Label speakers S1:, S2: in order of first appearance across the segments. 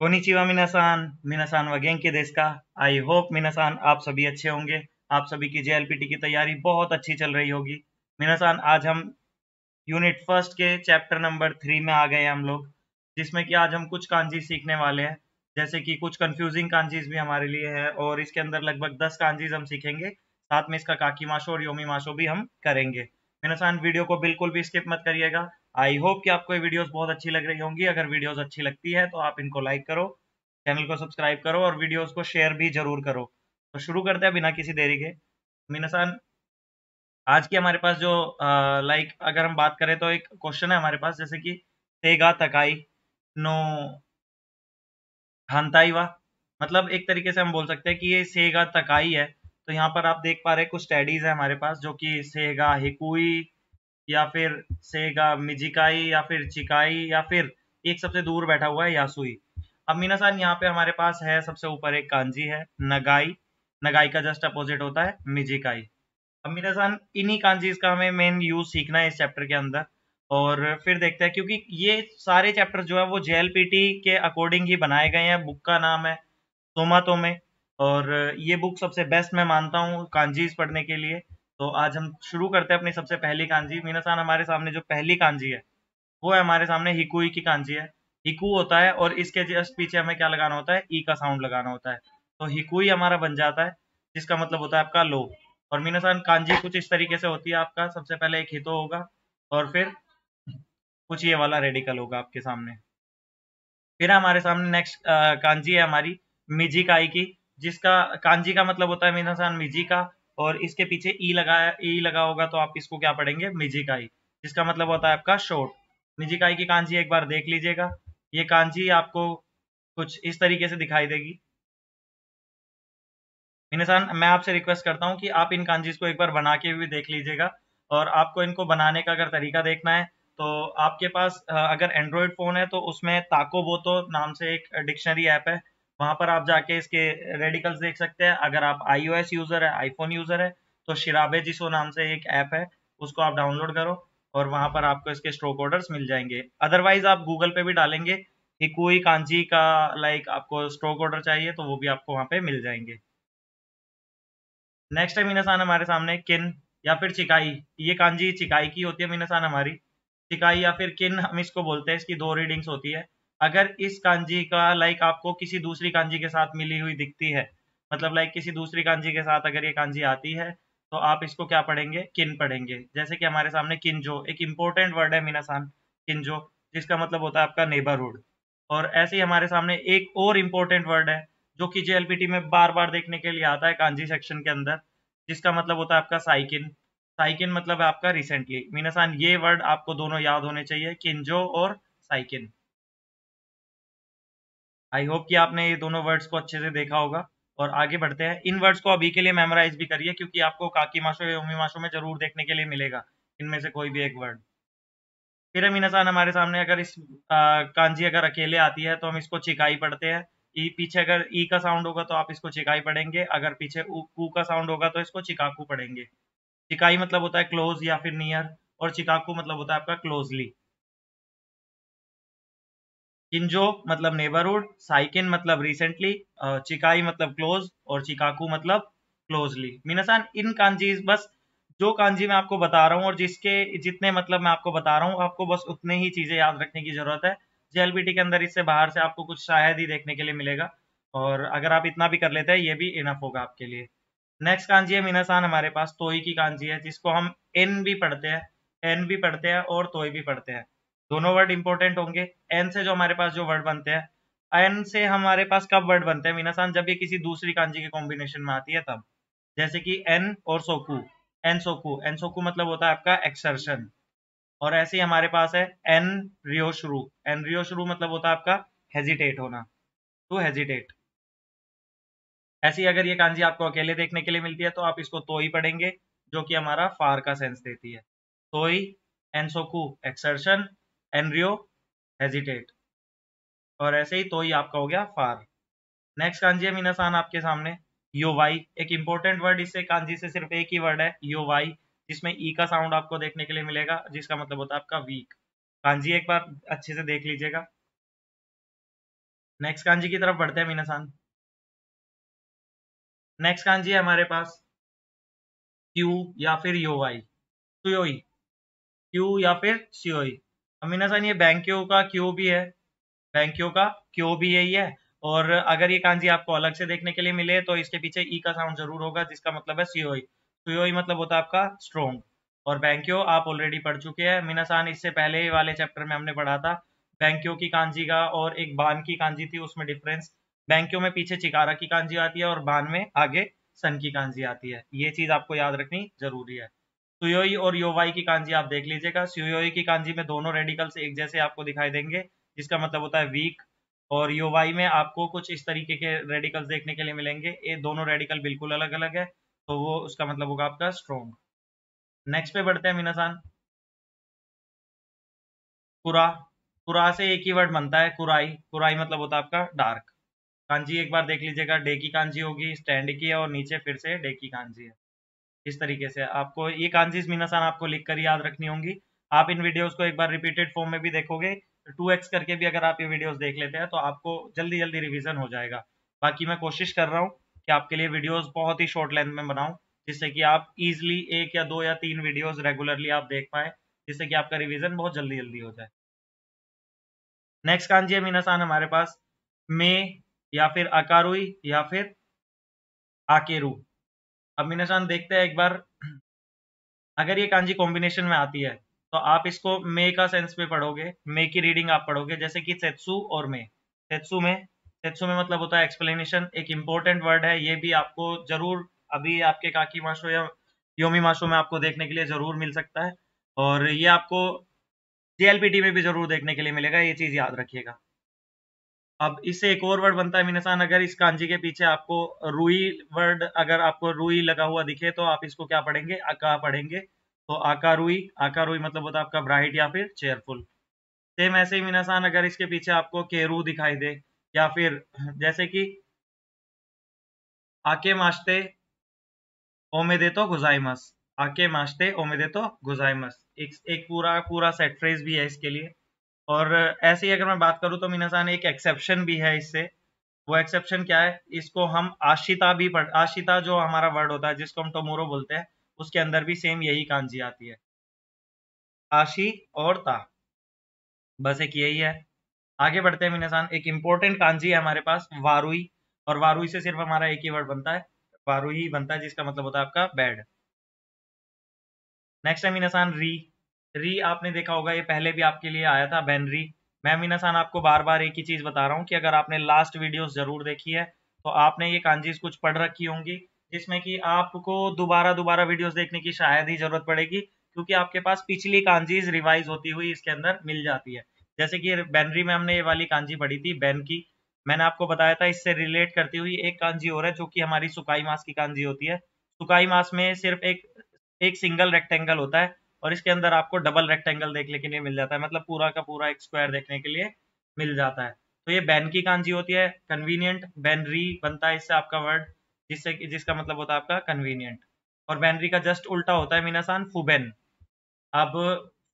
S1: Konnichiwa मिनासान, मिनासान व गेंकी देsu का। I hope मिनासान आप सभी अच्छे होंगे। आप सभी की जेएलपीटी की तैयारी बहुत अच्छी चल रही होगी। मिनासान आज हम यूनिट फर्स्ट के चैप्टर नंबर 3 में आ गए हैं हम लोग, जिसमें कि आज हम कुछ कांजी सीखने वाले हैं। जैसे कि कुछ कंफ्यूजिंग कांजीज भी हमारे लिए है और इसके अंदर लगभग 10 कांजीज हम सीखेंगे। साथ में इसका काकी माशो और योमी माशो भी हम करेंगे। मिनासान वीडियो को बिल्कुल भी स्किप मत करिएगा। आई होप कि आपको ये वीडियोस बहुत अच्छी लग रही होंगी। अगर वीडियोस अच्छी लगती है तो आप इनको लाइक करो, चैनल को सब्सक्राइब करो और वीडियोस को शेयर भी जरूर करो। तो शुरू करते हैं बिना किसी देरी के। मिनासान आज की हमारे पास जो अगर हम बात करें तो एक क्वेश्चन है हमारे पास, जैसे कि सेगा तकाई नो हांताईवा। मतलब एक तरीके से हम बोल सकते हैं कि ये सेगा तकाई है। तो यहाँ पर आप देख पा रहे हैं कुछ स्टडीज है हमारे पास, जो कि सेगा हिकुई या फिर सेगा मिजिकाई या फिर चिकाई या फिर एक सबसे दूर बैठा हुआ है यासुई। अब मीनासान यहाँ पे हमारे पास है सबसे ऊपर एक कांजी है नगाई। नगाई का जस्ट अपोजिट होता है मिजिकाई। अब मीनासान इन्हीं कांजीज का हमें मेन यूज सीखना है इस चैप्टर के अंदर। और फिर देखते हैं, क्योंकि ये सारे चैप्टर जो है वो जेएलपीटी के अकॉर्डिंग ही बनाए गए हैं। बुक का नाम है सोमातो में, और ये बुक सबसे बेस्ट मैं मानता हूँ कांजीज पढ़ने के लिए। तो आज हम शुरू करते हैं अपनी सबसे पहली कांजी। मीनासान हमारे सामने जो पहली कांजी है वो है हमारे सामने हिकुई की कांजी है। हिकू होता है और इसके जस्ट पीछे हमें क्या लगाना होता है, ई का साउंड लगाना होता है। तो हिकुई हमारा बन जाता है, जिसका मतलब होता है आपका लो। और मीनासान कांजी कुछ इस तरीके से होती है। आपका सबसे पहले एक हितो होगा और फिर कुछ ये वाला रेडिकल होगा आपके सामने। फिर हमारे सामने नेक्स्ट कांजी है हमारी मिजिकाई की, जिसका कांजी का मतलब होता है मीनासान मिजी का, और इसके पीछे ई लगा होगा तो आप इसको क्या पढ़ेंगे, मिजिकाई, जिसका मतलब होता है आपका शॉर्ट। मिजिकाई की कांजी एक बार देख लीजिएगा। ये कांजी आपको कुछ इस तरीके से दिखाई देगी। मीनासान मैं आपसे रिक्वेस्ट करता हूँ कि आप इन कांजीज को एक बार बना के भी देख लीजिएगा। और आपको इनको बनाने का अगर तरीका देखना है तो आपके पास अगर एंड्रॉयड फ़ोन है तो उसमें ताकोबोतो नाम से एक डिक्शनरी ऐप है। वहाँ पर आप जाके इसके रेडिकल्स देख सकते हैं। अगर आप iOS यूज़र है, आईफ़ोन यूज़र है, तो शिराबे जिसो नाम से एक ऐप है, उसको आप डाउनलोड करो और वहाँ पर आपको इसके स्ट्रोक ऑर्डर्स मिल जाएंगे। अदरवाइज़ आप गूगल पे भी डालेंगे कि कोई कांजी का आपको स्ट्रोक ऑर्डर चाहिए, तो वो भी आपको वहाँ पे मिल जाएंगे। नेक्स्ट है मीनासान हमारे सामने किन या फिर चिकाई। ये कांजी चिकाई की होती है मीनासान हमारी। चिकाई या फिर किन हम इसको बोलते हैं। इसकी दो रीडिंग्स होती है। अगर इस कांजी का आपको किसी दूसरी कांजी के साथ मिली हुई दिखती है, मतलब किसी दूसरी कांजी के साथ अगर ये कांजी आती है, तो आप इसको क्या पढ़ेंगे, किन पढ़ेंगे। जैसे कि हमारे सामने किंजो एक इंपॉर्टेंट वर्ड है मीनासान, किंजो, जिसका मतलब होता है आपका नेबरहुड। और ऐसे ही हमारे सामने एक और इम्पोर्टेंट वर्ड है जो कि जेएलपीटी में बार बार देखने के लिए आता है कांजी सेक्शन के अंदर, जिसका मतलब होता है आपका साइकिन। साइकिन मतलब है आपका रिसेंटली। मीनासान ये वर्ड आपको दोनों याद होने चाहिए, किंजो और साइकिन। आई होप कि आपने ये दोनों वर्ड्स को अच्छे से देखा होगा। और आगे बढ़ते हैं। इन वर्ड्स को अभी के लिए मेमोराइज भी करिए, क्योंकि आपको काकी माशो या योमी माशो में जरूर देखने के लिए मिलेगा इनमें से कोई भी एक वर्ड। फिर मीनासान हमारे सामने अगर इस कांजी अगर अकेले आती है तो हम इसको चिकाई पढ़ते हैं। ई पीछे अगर ई का साउंड होगा तो आप इसको चिकाई पढ़ेंगे। अगर पीछे कू का साउंड होगा तो इसको चिकाकू पढ़ेंगे। चिकाई मतलब होता है क्लोज या फिर नियर, और चिकाकू मतलब होता है आपका क्लोजली। किंजो मतलब नेबरहुड, साइकिन मतलब रिसेंटली, चिकाई मतलब क्लोज, और चिकाकू मतलब क्लोजली। मीनासान इन कांजीज बस, जो कांजी मैं आपको बता रहा हूँ और जिसके जितने मतलब मैं आपको बता रहा हूँ, आपको बस उतने ही चीजें याद रखने की जरूरत है। जेएलपीटी के अंदर इससे बाहर से आपको कुछ शायद ही देखने के लिए मिलेगा। और अगर आप इतना भी कर लेते हैं ये भी इनफ होगा आपके लिए। नेक्स्ट कांजी है मीनासान हमारे पास तोई की कांजी है, जिसको हम एन भी पढ़ते हैं, एन भी पढ़ते हैं और तोई भी पढ़ते हैं। दोनों वर्ड इंपॉर्टेंट होंगे। एन से जो हमारे पास जो वर्ड बनते हैं, एन से हमारे पास कब वर्ड बनते हैं मीनासान, जब ये किसी दूसरी कांजी के कॉम्बिनेशन में आती है तब। जैसे कि एन और सोकू, एन सोकू। एन सोकू मतलब होता है आपका एक्सर्शन। और ऐसे ही हमारे पास है एन रियो शुरू। एन रियो शुरू मतलब होता है आपका हेजिटेट होना, टू हेजिटेट। ऐसी अगर ये कांजी आपको अकेले देखने के लिए मिलती है तो आप इसको तोई पढ़ेंगे, जो कि हमारा फार का सेंस देती है। तोई, एनसोकू एक्सर्शन, एनरियो हेजिटेट। और ऐसे ही तोई आपका हो गया फार। नेक्स्ट कांजी है मीनासान आपके सामने योवाई। एक इंपॉर्टेंट वर्ड, इससे कांजी से सिर्फ एक ही वर्ड है योवाई, जिसमें ई का साउंड आपको देखने के लिए मिलेगा, जिसका मतलब होता है आपका वीक। कांजी एक बार अच्छे से देख लीजिएगा। नेक्स्ट कांजी की तरफ बढ़ते हैं मीनासान। नेक्स्ट कांजी है हमारे पास क्यू या फिर योवाई, सुयोई, क्यू या फिर सियोई। अब मीनासान ये बैंक्यो का क्यू भी है, बैंक्यो का क्यू भी यही है, और अगर ये कांजी आपको अलग से देखने के लिए मिले तो इसके पीछे ई का साउंड जरूर होगा, जिसका मतलब है सियोई। सियोई मतलब होता है आपका स्ट्रोंग, और बैंक्यो आप ऑलरेडी पढ़ चुके हैं मीनासान, इससे पहले वाले चैप्टर में हमने पढ़ा था बैंक्यो की कांजी का और एक बान की कांजी थी, उसमें डिफरेंस। बैंक्यो में पीछे चिकारा की कांजी आती है और बान में आगे सन की कांजी आती है, ये चीज आपको याद रखनी जरूरी है। सुयोई और योवाई की कांजी आप देख लीजिएगा। सुयोई की कांजी में दोनों रेडिकल्स एक जैसे आपको दिखाई देंगे, जिसका मतलब होता है वीक, और योवाई में आपको कुछ इस तरीके के रेडिकल्स देखने के लिए मिलेंगे, ये दोनों रेडिकल बिल्कुल अलग अलग है, तो वो उसका मतलब होगा आपका स्ट्रोंग। नेक्स्ट पे बढ़ते हैं मीनासान। कुरा, कुरा से एक ही वर्ड बनता है कुराई, कुराई मतलब होता है आपका डार्क। कांजी एक बार देख लीजिएगा, डे की कांजी होगी, स्टैंड की है, और नीचे फिर से डे की कांजी है। इस तरीके से आपको ये कांजीज मीनासान आपको लिख कर याद रखनी होंगी। आप इन वीडियोस को एक बार रिपीटेड फॉर्म में भी देखोगे, 2x करके भी अगर आप ये वीडियोस देख लेते हैं तो आपको जल्दी जल्दी रिवीजन हो जाएगा। बाकी मैं कोशिश कर रहा हूँ कि आपके लिए वीडियोस बहुत ही शॉर्ट लेंथ में बनाऊं, जिससे कि आप इजिली 1 या 2 या 3 वीडियोस रेगुलरली आप देख पाए, जिससे कि आपका रिवीजन बहुत जल्दी जल्दी हो जाए। नेक्स्ट कांजी है मीनासान हमारे पास मे, या फिर अकारुई, या फिर आकेरू। अब मीनासान देखते हैं एक बार, अगर ये कांजी कॉम्बिनेशन में आती है तो आप इसको मे का सेंस में पढ़ोगे, मे की रीडिंग आप पढ़ोगे, जैसे कि सेत्सु और मे। सेत्सु में मतलब होता है एक्सप्लेनेशन, एक इंपॉर्टेंट वर्ड है, ये भी आपको जरूर अभी आपके काकी माशो या योमी माशो में आपको देखने के लिए जरूर मिल सकता है, और ये आपको जेएलपीटी में भी जरूर देखने के लिए मिलेगा, ये चीज याद रखिएगा। अब इससे एक और वर्ड बनता है मीनासान, अगर इस कांजी के पीछे आपको रुई वर्ड, अगर आपको रुई लगा हुआ दिखे तो आप इसको क्या पढ़ेंगे, अका पढ़ेंगे, तो आका रुई, आका रुई मतलब होता है आपका ब्राइट या फिर चेयरफुल। सेम ऐसे ही मीनासान अगर इसके पीछे आपको केरू दिखाई दे, या फिर जैसे कि आके मास्ते ओमेदे तो गुजाइमस, आके मास्ते ओमेदे तो गुजाइमस, एक पूरा पूरा सेट फ्रेज भी है इसके लिए। और ऐसे ही अगर मैं बात करूं तो मीनासान एक एक्सेप्शन भी है इससे, वो एक्सेप्शन क्या है, इसको हम आशिता भी पढ़, आशिता जो हमारा वर्ड होता है जिसको हम टोमोरो बोलते हैं, उसके अंदर भी सेम यही कांजी आती है, आशी और ता, बस एक यही है। आगे बढ़ते हैं मीनासान, एक इंपॉर्टेंट कांजी है हमारे पास वारुई, और वारुई से सिर्फ हमारा एक ही वर्ड बनता है, वारुई ही बनता है, जिसका मतलब होता है आपका बेड। नेक्स्ट है मीनासान री, री आपने देखा होगा, ये पहले भी आपके लिए आया था बेनरी। मैं मीनासान आपको बार बार एक ही चीज बता रहा हूँ कि अगर आपने लास्ट वीडियोस जरूर देखी है तो आपने ये कांजीज कुछ पढ़ रखी होंगी, जिसमें कि आपको दोबारा दोबारा वीडियोस देखने की शायद ही जरूरत पड़ेगी, क्योंकि आपके पास पिछली कांजीज रिवाइज होती हुई इसके अंदर मिल जाती है। जैसे कि बेनरी में हमने ये वाली कांजी पढ़ी थी बेन की, मैंने आपको बताया था इससे रिलेट करती हुई एक कांजी और है जो कि हमारी सुकाई मास की कांजी होती है। सुकाई मास में सिर्फ एक एक सिंगल रेक्टेंगल होता है, और इसके अंदर आपको डबल रेक्टेंगल देखने के लिए मिल जाता है, मतलब पूरा का पूरा एक स्क्वायर देखने के लिए मिल जाता है। तो ये बैन की कांजी होती है, कन्वीनियंट बैनरी बनता है इससे आपका वर्ड, जिसका मतलब होता है आपका कन्वीनियंट। और बैनरी का जस्ट उल्टा होता है मीनासान फुबेन। अब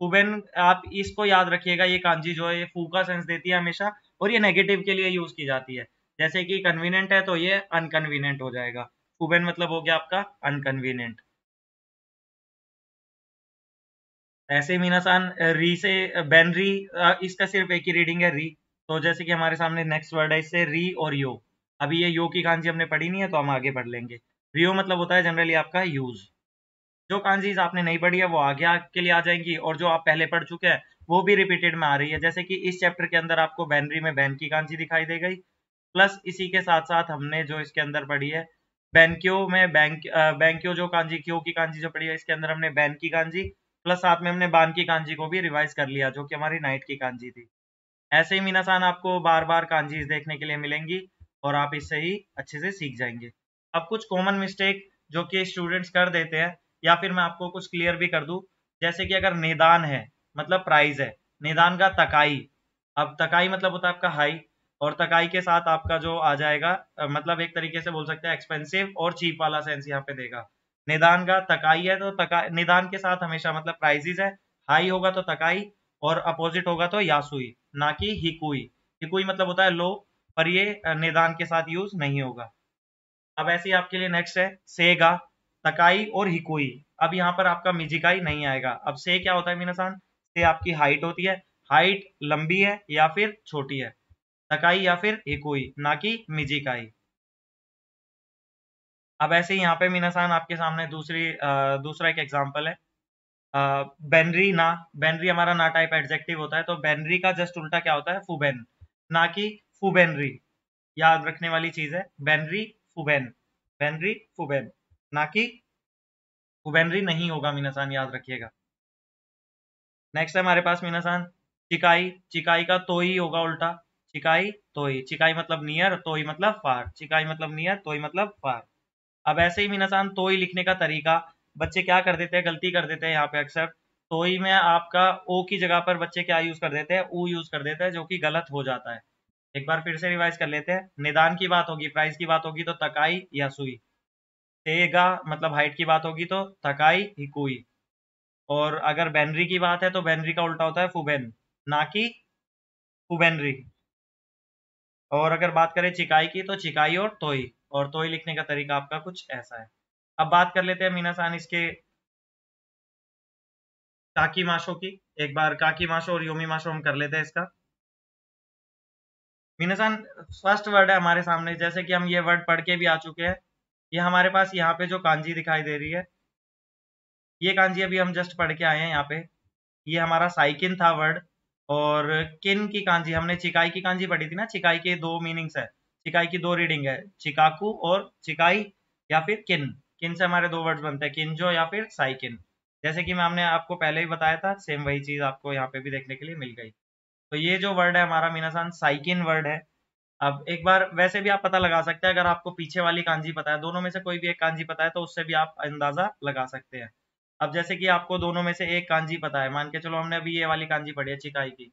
S1: फुबेन आप इसको याद रखिएगा, ये कांजी जो है ये फू का सेंस देती है हमेशा, और ये नेगेटिव के लिए यूज की जाती है। जैसे कि कन्वीनियंट है तो ये अनकन्वीनियंट हो जाएगा, फुबेन मतलब हो गया आपका अनकन्वीनियंट। ऐसे ही मीनासान री से बेनरी, इसका सिर्फ एक ही रीडिंग है री। तो जैसे कि हमारे सामने नेक्स्ट वर्ड है इससे री और यो, अभी ये यो की कांजी हमने पढ़ी नहीं है तो हम आगे पढ़ लेंगे। रियो मतलब होता है जनरली आपका यूज। जो कांजीज आपने नहीं पढ़ी है वो आगे के लिए आ जाएंगी, और जो आप पहले पढ़ चुके हैं वो भी रिपीटेड में आ रही है। जैसे कि इस चैप्टर के अंदर आपको बैनरी में बैन की कांजी दिखाई दे गई, प्लस इसी के साथ साथ हमने जो इसके अंदर पढ़ी है बैंक्यो में बैंक्यो जो कांजी क्यो की कांजी जो पढ़ी है इसके अंदर हमने बैन की कांजी, प्लस साथ में हमने बान की कांजी को भी रिवाइज कर लिया जो कि हमारी नाइट की कांजी थी। ऐसे ही मीनासान आपको बार बार कांजीज देखने के लिए मिलेंगी, और आप इससे ही अच्छे से सीख जाएंगे। अब कुछ कॉमन मिस्टेक जो कि स्टूडेंट्स कर देते हैं, या फिर मैं आपको कुछ क्लियर भी कर दूं, जैसे कि अगर निदान है मतलब प्राइस है, निदान का तकाई, अब तकाई मतलब होता है आपका हाई, और तकाई के साथ आपका जो आ जाएगा मतलब एक तरीके से बोल सकते हैं एक्सपेंसिव और चीप वाला सेंस यहाँ पे देगा। निदान का तकाई है तो निदान के साथ हमेशा मतलब प्राइजेस है, हाई होगा तो तकाई, और अपोजिट होगा तो यासुई, ना कि हिकुई। हिकुई मतलब होता है लो, पर ये निदान के साथ यूज नहीं होगा। अब ऐसे ही आपके लिए नेक्स्ट है सेगा, तकाई और हिकोई। अब यहाँ पर आपका मिजिकाई नहीं आएगा। अब से क्या होता है मीनासान, से आपकी हाइट होती है, हाइट लंबी है या फिर छोटी है, तकाई या फिर हिकोई, ना कि मिजिकाई। अब ऐसे ही यहाँ पे मीनासान आपके सामने दूसरा एक एग्जाम्पल है, बेनरी ना। बेनरी हमारा ना टाइप एडजेक्टिव होता है, तो बेनरी का जस्ट उल्टा क्या होता है, फुबेन, ना कि फुबेनरी। याद रखने वाली चीज है, बेनरी फुबेन, बेनरी फुबेन, ना कि फुबेनरी नहीं होगा मीनासान, याद रखिएगा। नेक्स्ट है हमारे पास मीनासान चिकाई। चिकाई का तोई होगा उल्टा, चिकाई तोई। चिकाई मतलब नियर, तोई मतलब फार। चिकाई मतलब नियर, तोई मतलब फार। अब ऐसे ही मीनासान तोई लिखने का तरीका, बच्चे क्या कर देते हैं, गलती कर देते हैं यहाँ पे अक्सर। तोई में आपका ओ की जगह पर बच्चे क्या यूज कर देते हैं, ऊ यूज कर देते हैं, जो कि गलत हो जाता है। एक बार फिर से रिवाइज कर लेते हैं। निदान की बात होगी, प्राइस की बात होगी तो तकाई या सुई। तेगा मतलब हाइट की बात होगी तो तकाई हिकुई। और अगर बेनरी की बात है तो बेनरी का उल्टा होता है फुबेन, ना कि फुबेनरी। और अगर बात करें चिकाई की तो चिकाई और तोई लिखने का तरीका आपका कुछ ऐसा है। अब बात कर लेते हैं मीनासान इसके काकी माशो की। एक बार काकी माशो और योमी माशो हम कर लेते हैं इसका। मीनासान फर्स्ट वर्ड है हमारे सामने, जैसे कि हम ये वर्ड पढ़ के भी आ चुके हैं। ये हमारे पास यहाँ पे जो कांजी दिखाई दे रही है, ये कांजी अभी हम जस्ट पढ़ के आए हैं यहाँ पे। ये हमारा साइकिन था वर्ड। और किन की कांजी, हमने चिकाई की कांजी पढ़ी थी ना। चिकाई के दो मीनिंग्स है, चिकाई की दो रीडिंग है, चिकाकू और चिकाई या फिर किन। किन से हमारे दो वर्ड्स बनते हैं, किंजो या फिर साइकिन। जैसे कि हमने आपको पहले ही बताया था, सेम वही चीज आपको यहाँ पे भी देखने के लिए मिल गई। तो ये जो वर्ड है हमारा मीनासान साइकिन वर्ड है। अब एक बार वैसे भी आप पता लगा सकते हैं, अगर आपको पीछे वाली कांजी पता है, दोनों में से कोई भी एक कांजी पता है तो उससे भी आप अंदाजा लगा सकते हैं। अब जैसे कि आपको दोनों में से एक कांजी पता है, मान के चलो हमने अभी ये वाली कांजी पढ़ी है चिकाई की।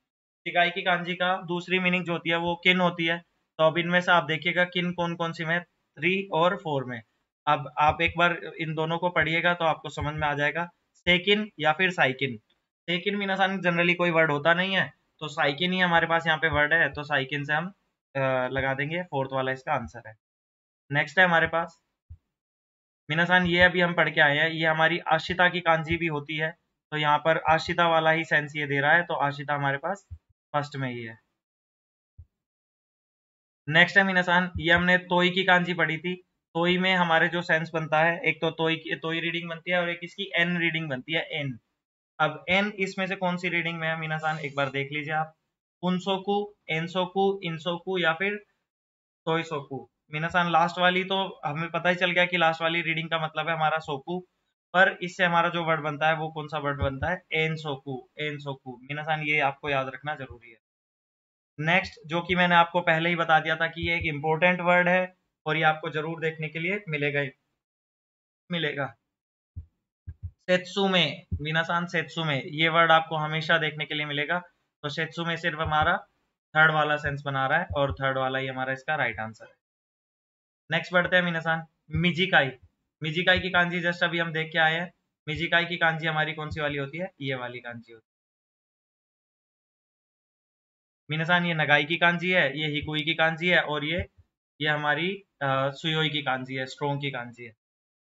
S1: चिकाई की कांजी का दूसरी मीनिंग जो होती है वो किन होती है। तो अब इनमें से आप देखिएगा किन कौन कौन सी में, 3 और 4 में। अब आप एक बार इन दोनों को पढ़िएगा तो आपको समझ में आ जाएगा, सेकिन या फिर साइकिन। सेकिन मीनासान जनरली कोई वर्ड होता नहीं है, तो साइकिन ही हमारे पास यहाँ पे वर्ड है, तो साइकिन से हम लगा देंगे, फोर्थ वाला इसका आंसर है। नेक्स्ट है हमारे पास मीनासान, ये अभी हम पढ़ के आए हैं, ये हमारी आशिता की कांजी भी होती है। तो यहाँ पर आशिता वाला ही सेंस ये दे रहा है, तो आशिता हमारे पास फर्स्ट में ही है। नेक्स्ट है मीनासान, ये हमने तोई की कांजी पढ़ी थी। तोई में हमारे जो सेंस बनता है, एक तो तोई की तोई रीडिंग बनती है और एक इसकी एन रीडिंग बनती है, एन। अब एन इसमें से कौन सी रीडिंग में है मीनासान, एक बार देख लीजिए आप। उनसोकू, एनसोकू, इनसोकू या फिर सोइसोकू। मीनासान लास्ट वाली तो हमें पता ही चल गया कि लास्ट वाली रीडिंग का मतलब है हमारा सोकू। पर इससे हमारा जो वर्ड बनता है वो कौन सा वर्ड बनता है, एनसोकू। एनसोकू मीनासान ये आपको याद रखना जरूरी है। नेक्स्ट जो कि मैंने आपको पहले ही बता दिया था कि ये एक इंपॉर्टेंट वर्ड है और ये आपको जरूर देखने के लिए मिलेगा ही मिलेगा। सेत्सुमे मीनासान, सेत्सुमे ये वर्ड आपको हमेशा देखने के लिए मिलेगा। तो सेत्सुमे सिर्फ हमारा थर्ड वाला सेंस बना रहा है और थर्ड वाला ही हमारा इसका राइट आंसर है। नेक्स्ट बढ़ते हैं मीनासान, मिजिकाई। मिजिकाई की कांजी जस्ट अभी हम देख के आए हैं। मिजिकाई की कांजी हमारी कौन सी वाली होती है, ये वाली कांजी होती है मीनासान। ये नगाई की कांजी है, ये हिकुई की कांजी है और ये हमारी सुयोई की कांजी है, स्ट्रोंग की कांजी है।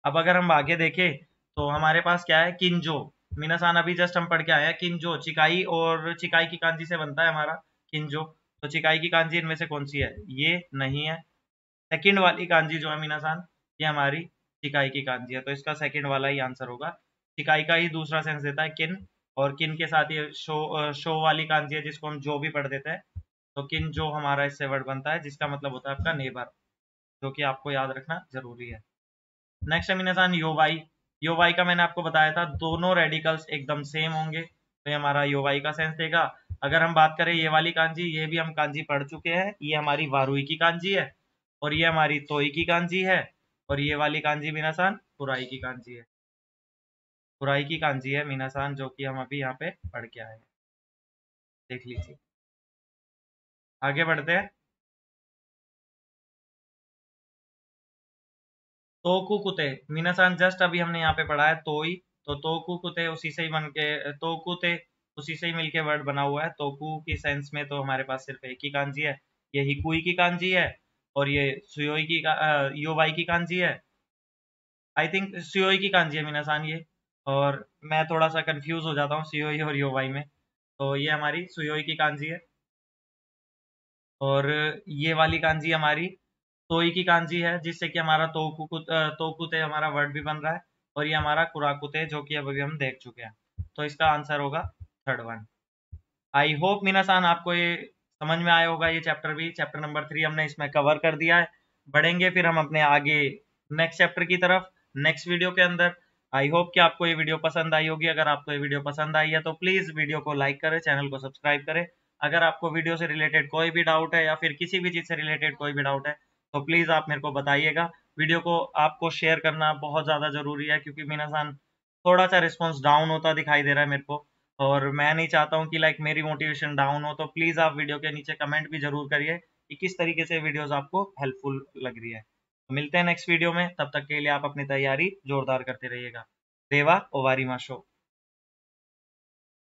S1: अब अगर हम आगे देखें तो हमारे पास क्या है, किंजो। मीनासान अभी जस्ट हम पढ़ के आए हैं किंजो। चिकाई और चिकाई की कांजी से बनता है हमारा किंजो। तो चिकाई की कांजी इनमें से कौन सी है, ये नहीं है। सेकंड वाली कांजी जो है मीनासान, ये हमारी चिकाई की कांजी है, तो इसका सेकंड वाला ही आंसर होगा। चिकाई का ही दूसरा सेंस देता है किन, और किन के साथ ये शो वाली कांजी है जिसको हम जो भी पढ़ देते हैं। तो किन जो हमारा इससे वर्ड बनता है, जिसका मतलब होता है आपका नेबर, जो कि आपको याद रखना जरूरी है। नेक्स्ट है मीनासान योवाई। योवाई का मैंने आपको बताया था, दोनों रेडिकल्स एकदम सेम होंगे, तो ये हमारा योवाई का सेंस देगा। अगर हम बात करें ये वाली कांजी, ये भी हम कांजी पढ़ चुके हैं, ये हमारी वारुई की कांजी है और ये हमारी तोई की कांजी है। और ये वाली कांजी मीनासान पुराई की कांजी है, पुराई की कांजी है मीनासान, जो कि हम अभी यहाँ पे पढ़ के आए हैं, देख लीजिए। आगे बढ़ते हैं। तोकुकुते मीनासान जस्ट अभी हमने यहाँ पे पढ़ा है तोई, तो तोकुकुते उसी से ही बन के, तोकुते उसी से ही मिलके वर्ड बना हुआ है। तोकु की सेंस में तो हमारे पास सिर्फ एक ही कांजी है, ये हिकुई की कांजी है और ये सुयोई की योवाई की कांजी है। आई थिंक सुयोई की कांजी है मीनासान ये, और मैं थोड़ा सा कंफ्यूज हो जाता हूँ सुयोई और योवाई में। तो ये हमारी सुयोई की कांजी है, और ये वाली कांजी हमारी तोई की कांजी है, जिससे कि हमारा तोकुते हमारा वर्ड भी बन रहा है, और ये हमारा कुराकुते जो कि अभी हम देख चुके हैं। तो इसका आंसर होगा थर्ड वन। आई होप मीनासान आपको ये समझ में आया होगा। ये चैप्टर भी, चैप्टर नंबर 3 हमने इसमें कवर कर दिया है। बढ़ेंगे फिर हम अपने आगे नेक्स्ट चैप्टर की तरफ नेक्स्ट वीडियो के अंदर। आई होप कि आपको ये वीडियो पसंद आई होगी। अगर आपको ये वीडियो पसंद आई है तो प्लीज़ वीडियो को लाइक करें, चैनल को सब्सक्राइब करें। अगर आपको वीडियो से रिलेटेड कोई भी डाउट है या फिर किसी भी चीज़ से रिलेटेड कोई भी डाउट है तो प्लीज़ आप मेरे को बताइएगा। वीडियो को आपको शेयर करना बहुत ज़्यादा ज़रूरी है, क्योंकि मीनासान थोड़ा सा रिस्पॉन्स डाउन होता दिखाई दे रहा है मेरे को, और मैं नहीं चाहता हूँ कि लाइक मेरी मोटिवेशन डाउन हो। तो प्लीज़ आप वीडियो के नीचे कमेंट भी ज़रूर करिए कि किस तरीके से वीडियोस आपको हेल्पफुल लग रही है। तो मिलते हैं नेक्स्ट वीडियो में, तब तक के लिए आप अपनी तैयारी जोरदार करते रहिएगा। देवा ओवारी माशो।